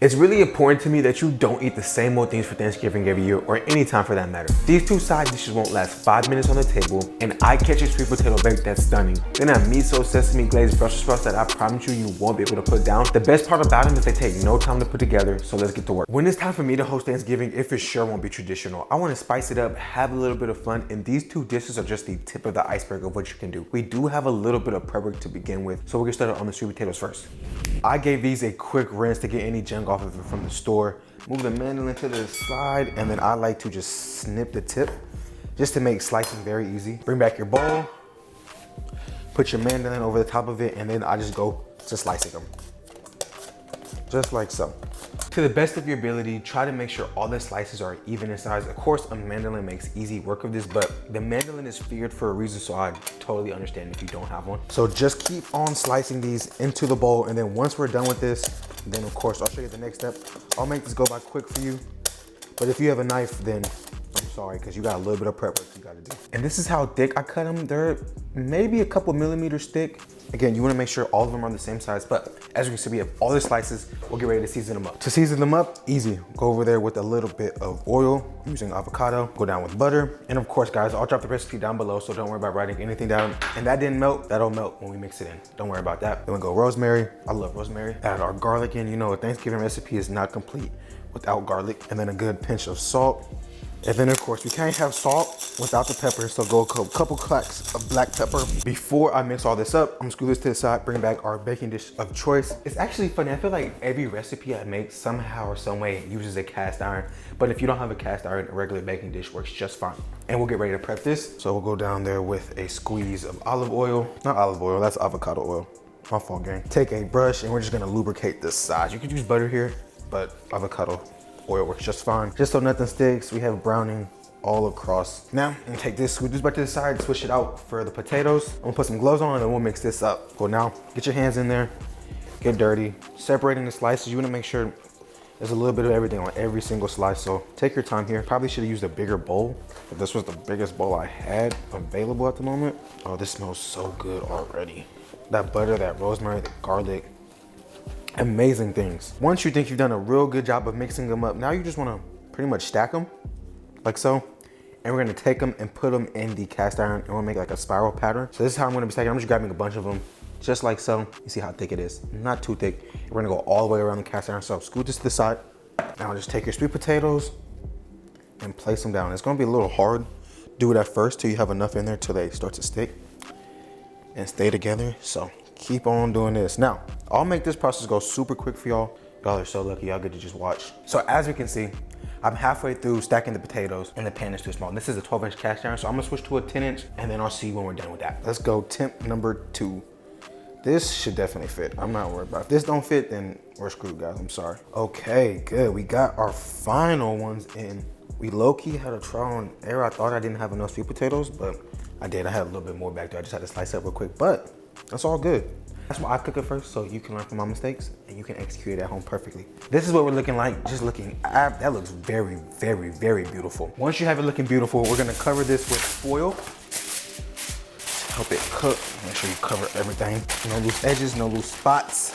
It's really important to me that you don't eat the same old things for Thanksgiving every year or any time for that matter. These two side dishes won't last 5 minutes on the table, and eye-catching sweet potato bake that's stunning. Then have miso, sesame glazed Brussels sprouts that I promise you won't be able to put down. The best part about them is they take no time to put together, so let's get to work. When it's time for me to host Thanksgiving, it for sure won't be traditional. I want to spice it up, have a little bit of fun, and these two dishes are just the tip of the iceberg of what you can do. We do have a little bit of prep work to begin with, so we'll get started on the sweet potatoes first. I gave these a quick rinse to get any junk off of it from the store. Move the mandolin to the side, and then I like to just snip the tip just to make slicing very easy. Bring back your bowl, put your mandolin over the top of it, and then I just go to slicing them. Just like so. To the best of your ability, try to make sure all the slices are even in size. Of course, a mandolin makes easy work of this, but the mandolin is feared for a reason, so I totally understand if you don't have one. So just keep on slicing these into the bowl, and then once we're done with this, then of course, I'll show you the next step. I'll make this go by quick for you, but if you have a knife, then I'm sorry, because you got a little bit of prep work you gotta do. And this is how thick I cut them. They're maybe a couple millimeters thick. Again, you wanna make sure all of them are the same size, but as you can see, we have all the slices. We'll get ready to season them up. To season them up, easy. Go over there with a little bit of oil, using avocado, go down with butter. And of course, guys, I'll drop the recipe down below, so don't worry about writing anything down. And that didn't melt, that'll melt when we mix it in. Don't worry about that. Then we go rosemary. I love rosemary. Add our garlic in. You know, a Thanksgiving recipe is not complete without garlic. And then a good pinch of salt. And then of course, we can't have salt without the pepper, so go a couple clacks of black pepper. Before I mix all this up, I'm gonna screw this to the side, bring back our baking dish of choice. It's actually funny, I feel like every recipe I make somehow or some way uses a cast iron, but if you don't have a cast iron, a regular baking dish works just fine. And we'll get ready to prep this. So we'll go down there with a squeeze of olive oil. Not olive oil, that's avocado oil. My fault, gang. Take a brush and we're just gonna lubricate this side. You could use butter here, but avocado oil works just fine. Just so nothing sticks, we have browning all across. Now, I'm gonna take this, scoot this back to the side, switch it out for the potatoes. I'm gonna put some gloves on and then we'll mix this up. So now, get your hands in there, get dirty. Separating the slices, you wanna make sure there's a little bit of everything on every single slice, so take your time here. Probably should have used a bigger bowl, but this was the biggest bowl I had available at the moment. Oh, this smells so good already. That butter, that rosemary, the garlic, amazing things. Once you think you've done a real good job of mixing them up, now you just wanna pretty much stack them like so. And we're gonna take them and put them in the cast iron and we'll make like a spiral pattern. So this is how I'm gonna be stacking. I'm just grabbing a bunch of them just like so. You see how thick it is? Not too thick. We're gonna go all the way around the cast iron. So scoot this to the side. Now just take your sweet potatoes and place them down. It's gonna be a little hard. Do it at first till you have enough in there till they start to stick and stay together. So keep on doing this. Now, I'll make this process go super quick for y'all. Y'all are so lucky, y'all get to just watch. So as we can see, I'm halfway through stacking the potatoes and the pan is too small. This is a 12-inch cast iron, so I'm gonna switch to a 10-inch and then I'll see when we're done with that. Let's go temp number 2. This should definitely fit. I'm not worried about it. If this don't fit, then we're screwed, guys, I'm sorry. Okay, good, we got our final ones in. We low-key had a trial and error. I thought I didn't have enough sweet potatoes, but I did. I had a little bit more back there. I just had to slice up real quick, but that's all good. That's why I cook it first, so you can learn from my mistakes and you can execute it at home perfectly. This is what we're looking like, just looking, that looks very, very, very beautiful. Once you have it looking beautiful, we're gonna cover this with foil to help it cook. Make sure you cover everything. No loose edges, no loose spots.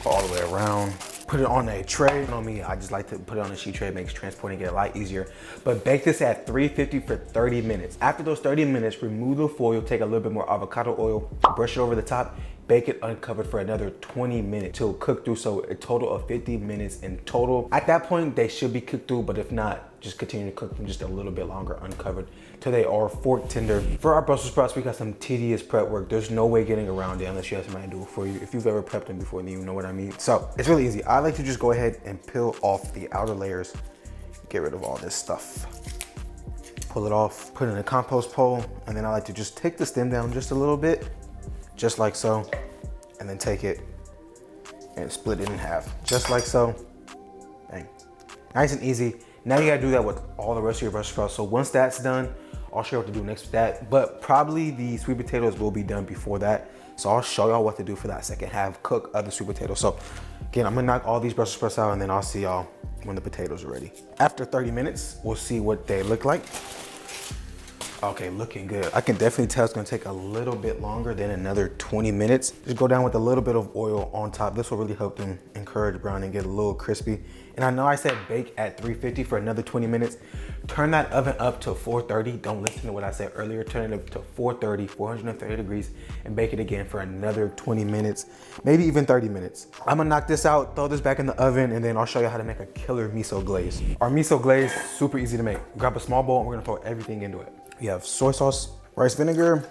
Go all the way around. Put it on a tray. You know me, I just like to put it on a sheet tray. It makes transporting it a lot easier. But bake this at 350 for 30 minutes. After those 30 minutes, remove the foil, take a little bit more avocado oil, brush it over the top, bake it uncovered for another 20 minutes till cook through. So a total of 50 minutes in total. At that point, they should be cooked through, but if not, just continue to cook them just a little bit longer uncovered till they are fork tender. For our Brussels sprouts, we got some tedious prep work. There's no way getting around it unless you have somebody do it for you. If you've ever prepped them before, then you know what I mean. So it's really easy. I like to just go ahead and peel off the outer layers, get rid of all this stuff. Pull it off, put it in a compost pole, and then I like to just take the stem down just a little bit, just like so, and then take it and split it in half, just like so. Bang. Nice and easy. Now you gotta do that with all the rest of your Brussels sprouts. So once that's done, I'll show you what to do next with that, but probably the sweet potatoes will be done before that. So I'll show y'all what to do for that second half, cook other sweet potatoes. So again, I'm gonna knock all these Brussels sprouts out and then I'll see y'all when the potatoes are ready. After 30 minutes, we'll see what they look like. Okay, looking good. I can definitely tell it's gonna take a little bit longer than another 20 minutes. Just go down with a little bit of oil on top. This will really help them encourage brown and get a little crispy. And I know I said bake at 350 for another 20 minutes. Turn that oven up to 430. Don't listen to what I said earlier. Turn it up to 430, 430 degrees, and bake it again for another 20 minutes, maybe even 30 minutes. I'm gonna knock this out, throw this back in the oven, and then I'll show you how to make a killer miso glaze. Our miso glaze, super easy to make. Grab a small bowl and we're gonna throw everything into it. We have soy sauce, rice vinegar,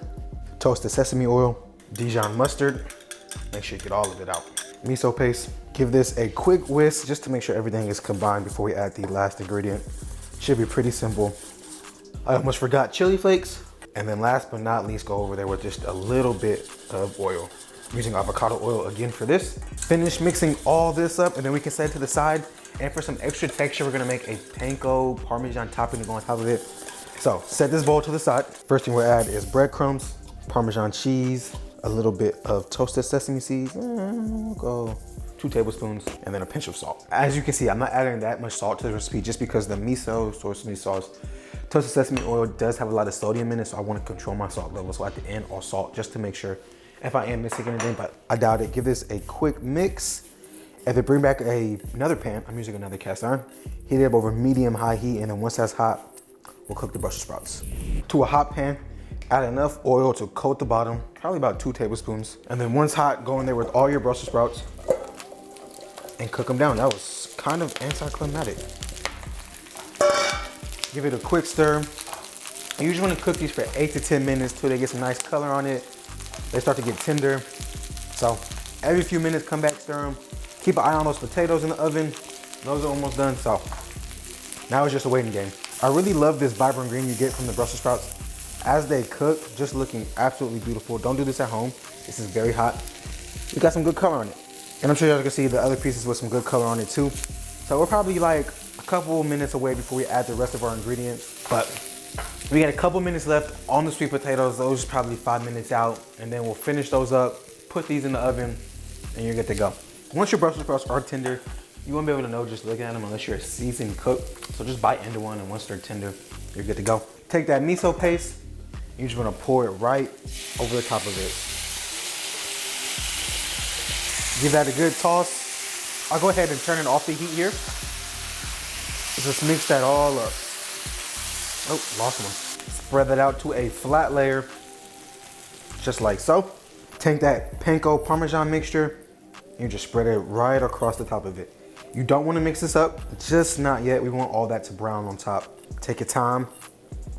toasted sesame oil, Dijon mustard. Make sure you get all of it out. Miso paste. Give this a quick whisk just to make sure everything is combined before we add the last ingredient. Should be pretty simple. I almost forgot chili flakes. And then last but not least, go over there with just a little bit of oil. I'm using avocado oil again for this. Finish mixing all this up and then we can set it to the side. And for some extra texture, we're gonna make a Panko Parmesan topping to go on top of it. So set this bowl to the side. First thing we'll add is breadcrumbs, Parmesan cheese, a little bit of toasted sesame seeds, we'll go 2 tablespoons, and then a pinch of salt. As you can see, I'm not adding that much salt to the recipe just because the miso, sesame sauce, toasted sesame oil does have a lot of sodium in it, so I want to control my salt level. So at the end, I'll salt just to make sure if I am missing anything, but I doubt it. Give this a quick mix. And then bring back another pan. I'm using another cast iron. Heat it up over medium-high heat, and then once that's hot, we'll cook the Brussels sprouts. To a hot pan, add enough oil to coat the bottom, probably about 2 tablespoons. And then once hot, go in there with all your Brussels sprouts and cook them down. That was kind of anticlimactic. Give it a quick stir. I usually want to cook these for 8 to 10 minutes till they get some nice color on it. They start to get tender. So every few minutes, come back, stir them. Keep an eye on those potatoes in the oven. Those are almost done, so now it's just a waiting game. I really love this vibrant green you get from the Brussels sprouts. As they cook, just looking absolutely beautiful. Don't do this at home. This is very hot. You got some good color on it. And I'm sure y'all can see the other pieces with some good color on it too. So we're probably like a couple minutes away before we add the rest of our ingredients. But we got a couple minutes left on the sweet potatoes. Those are probably 5 minutes out. And then we'll finish those up, put these in the oven, and you're good to go. Once your Brussels sprouts are tender, you won't be able to know just looking at them unless you're a seasoned cook. So just bite into one, and once they're tender, you're good to go. Take that miso paste, you're just gonna pour it right over the top of it. Give that a good toss. I'll go ahead and turn it off the heat here. Just mix that all up. Oh, lost one. Spread that out to a flat layer, just like so. Take that Panko Parmesan mixture, and just spread it right across the top of it. You don't want to mix this up, just not yet. We want all that to brown on top. Take your time,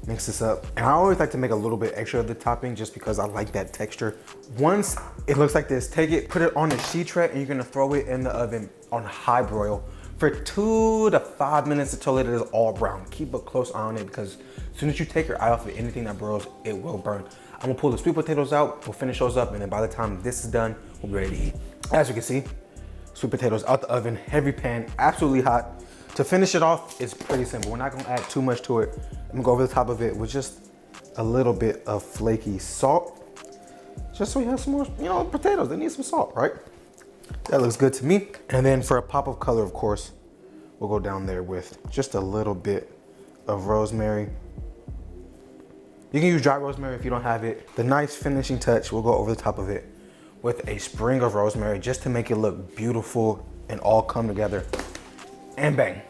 mix this up. And I always like to make a little bit extra of the topping just because I like that texture. Once it looks like this, take it, put it on a sheet tray, and you're gonna throw it in the oven on high broil for 2 to 5 minutes until it is all brown. Keep a close eye on it because as soon as you take your eye off of anything that broils, it will burn. I'm gonna pull the sweet potatoes out, we'll finish those up, and then by the time this is done, we'll be ready to eat. As you can see, sweet potatoes out the oven, heavy pan, absolutely hot. To finish it off, it's pretty simple. We're not gonna add too much to it. I'm gonna go over the top of it with just a little bit of flaky salt, just so we have some more, potatoes. They need some salt, right? That looks good to me. And then for a pop of color, of course, we'll go down there with just a little bit of rosemary. You can use dry rosemary if you don't have it. The nice finishing touch, we'll go over the top of it with a sprig of rosemary just to make it look beautiful and all come together. And bang,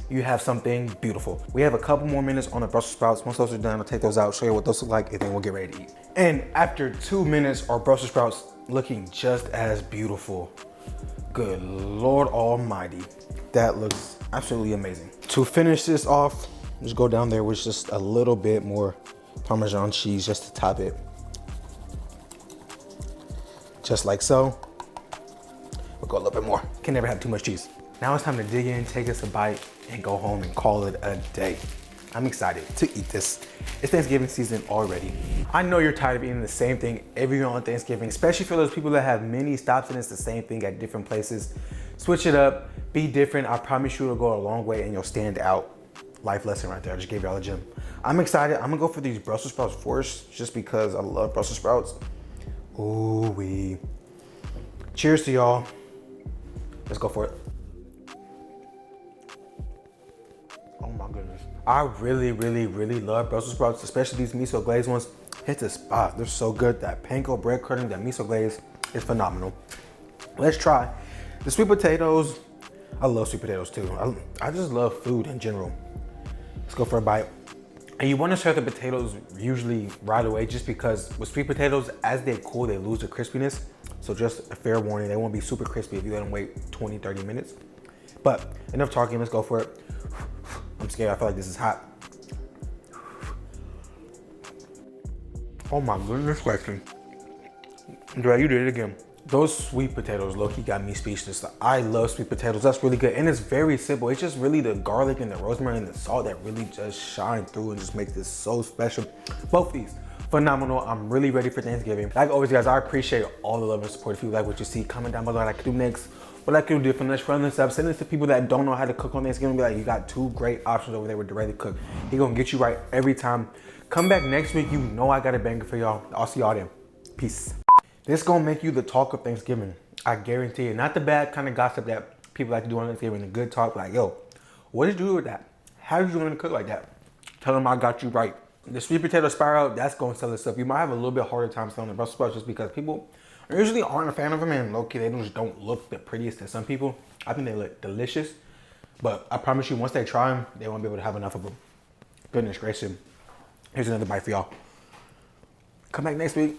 you have something beautiful. We have a couple more minutes on the Brussels sprouts. Once those are done, I'll take those out, show you what those look like, and then we'll get ready to eat. And after 2 minutes, our Brussels sprouts looking just as beautiful. Good Lord Almighty. That looks absolutely amazing. To finish this off, just go down there with just a little bit more Parmesan cheese just to top it. Just like so. We'll go a little bit more. Can never have too much cheese. Now it's time to dig in, take us a bite, and go home and call it a day. I'm excited to eat this. It's Thanksgiving season already. I know you're tired of eating the same thing every year on Thanksgiving, especially for those people that have many stops and it's the same thing at different places. Switch it up, be different. I promise you it'll go a long way and you'll stand out. Life lesson right there. I just gave y'all a gem. I'm excited. I'm gonna go for these Brussels sprouts first just because I love Brussels sprouts. Ooh wee. Cheers to y'all. Let's go for it. Oh my goodness. I really love Brussels sprouts, especially these miso glaze ones. Hit the spot. They're so good. That panko breadcrumbs, that miso glaze is phenomenal. Let's try the sweet potatoes. I love sweet potatoes too. I just love food in general. Let's go for a bite. And you want to serve the potatoes usually right away, just because with sweet potatoes, as they cool, they lose their crispiness. So just a fair warning, they won't be super crispy if you let them wait 20-30 minutes. But enough talking, let's go for it. I'm scared, I feel like this is hot. Oh my goodness, question. Dre, you did it again. Those sweet potatoes, low-key got me speechless. I love sweet potatoes, that's really good. And it's very simple. It's just really the garlic and the rosemary and the salt that really just shine through and just make this so special. Both these, phenomenal. I'm really ready for Thanksgiving. Like always, guys, I appreciate all the love and support. If you like what you see, comment down below what I can do next, what I can do different. Let's run this up. Send this to people that don't know how to cook on Thanksgiving. Be like, you got 2 great options over there with DERAYTHECOOK. He gonna get you right every time. Come back next week. You know I got a banger for y'all. I'll see y'all then. Peace. This gonna make you the talk of Thanksgiving. I guarantee it. Not the bad kind of gossip that people like to do on Thanksgiving. The good talk, like, yo, what did you do with that? How did you learn to cook like that? Tell them I got you right. The sweet potato spiral, that's gonna sell itself. You might have a little bit harder time selling the Brussels sprouts just because people usually aren't a fan of them, and low-key they just don't look the prettiest to some people. I think they look delicious, but I promise you, once they try them, they won't be able to have enough of them. Goodness gracious. Here's another bite for y'all. Come back next week.